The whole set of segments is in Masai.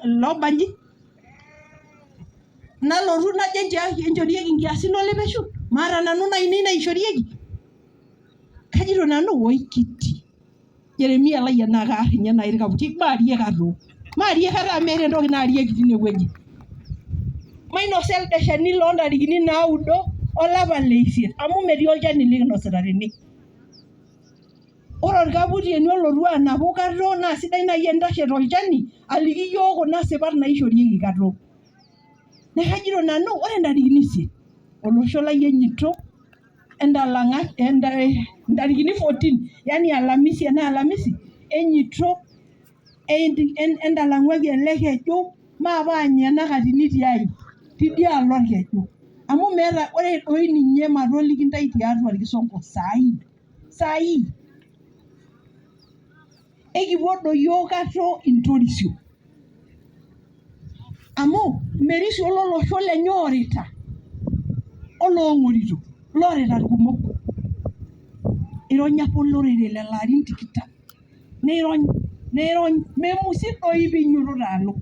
lobanji nalotu najo enchorieki nkiasin olepesho maata nanu naini naishorieki kajito nanu woi kiti Jeremia lai ena kaar ninye nai irkaputi maarie Katoo maarie kata meeta entoki naarieki tinewueji mainosa elde shani loontarikini 9 olapa leisiet amu metii olchani likinosita tene. Ore orkaputieni olotu anapu Katoo naa sidai nai entashe tolchani aliki yiok kuna sipat naishorieki Katoo. Neeku kajito nanu ore ntarikini 5 olosho lai enyito ntarikini 14 yani alamisi enyito endalang'aki ele keju maape anya ena katini tiai tidialo orkeju amu meeta ore doi ninye matoliki ntae tiatua irkisongo saai ekipuo doi yiok Katoo intorisio amu merisio lolosho lenye oorita oloong'orito loorita irkumok ironya apa olorere lelo arin 20 neirony memusi doi piinyototo alo.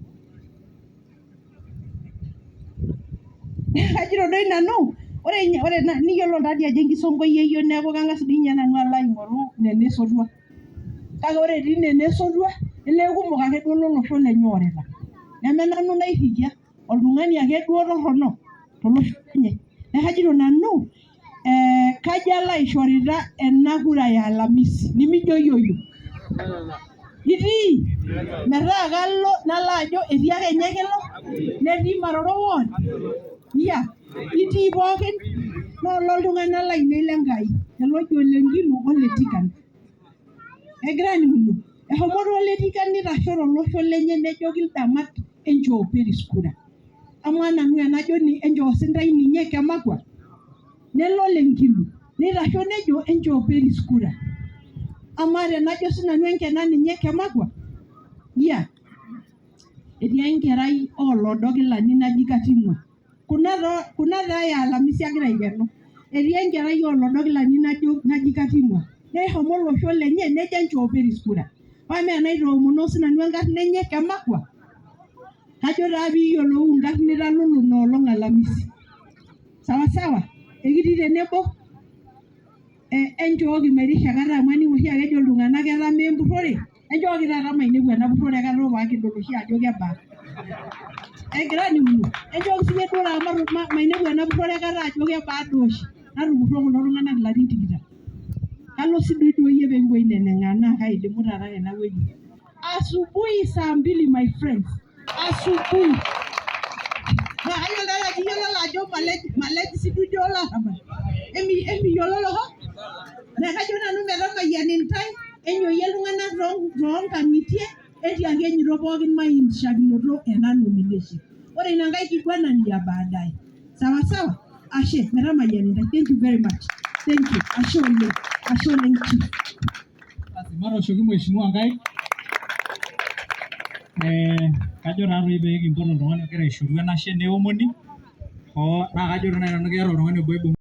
Kajito doi nanu ore niyiolo taadii ajo enkisongoi yeyio neeku kang'as dii ninye nanu alo aing'oru nena esotua kake ore etii nena esotua elee kumok ake duo lolosho lenye oorita neme nanu nairikia oltung'ani ake duo torrono tolosho lenye. Neeku kajito nanu kajo alo aishorita ena kura ya alamisi nemijo yioyio itii metaa kalo nalo ajo etii ake ninye kilo netii Maroro ward itii pookin loltung'anak lainei Lenkai elojo Ole Nkilu Ole Tikan egira aaning'uno eshomo duo Ole Tikan nitasho tolosho lenye nejoki ildamat enchoo Peris kura amaa nanu enajo enchoo sintai ninye Kemakwa nelo Ole Nkilu nitasho nejo enchoo Peris kura amaa tenajo sinanu enkena ninye Kemakwa etii enkerai oolodokilani naji Kating'ua kuna taa ya alamisi agira aikeno etii enkerai oolodokilani naji Kating'ua neshomo olosho lenye nejo enchoo Peris kura paa naitoomono sinanu enkarna enye Kemakwa kajo taa piiyiolou inkarn nitalulu ina olong' alamisi sawa ekitii tenebo enchooki mairisha kata amu aning' oshi ake ejo iltung'anak ketamaa empurrore enchooki taata mainepu ena purrore Katoo paakidol oshi ajo kebaa egira aaning'uno enchooki siiyie duo mainepu ena purrore kata ajo kebaa duo oshi natupurro kulo tung'anak ilarin 20 kalo sii duo iyie peekipuo aineneng'aa naa kaidimu taata tenawueji asubuhi saa 2 my friends asubuhi naa kayiolo ajo malej sii duo olarrabal emiyiololo naa kajo nanu metamayiani ntae enyoyie iltung'anak toonkang'itie etiaki enyito pookin maishakinoto ena nomination ore ina nkae kiguana ni ya baadaye sawa ashe metamayiani ntae thank you very much thank you ashe oleng chief Maroshoki mheshimiwa Ngai kajo taatoi pee kimpot oltung'ani ogira aishoru enashe neomoni naa kajo nanu keeta oltung'ani obo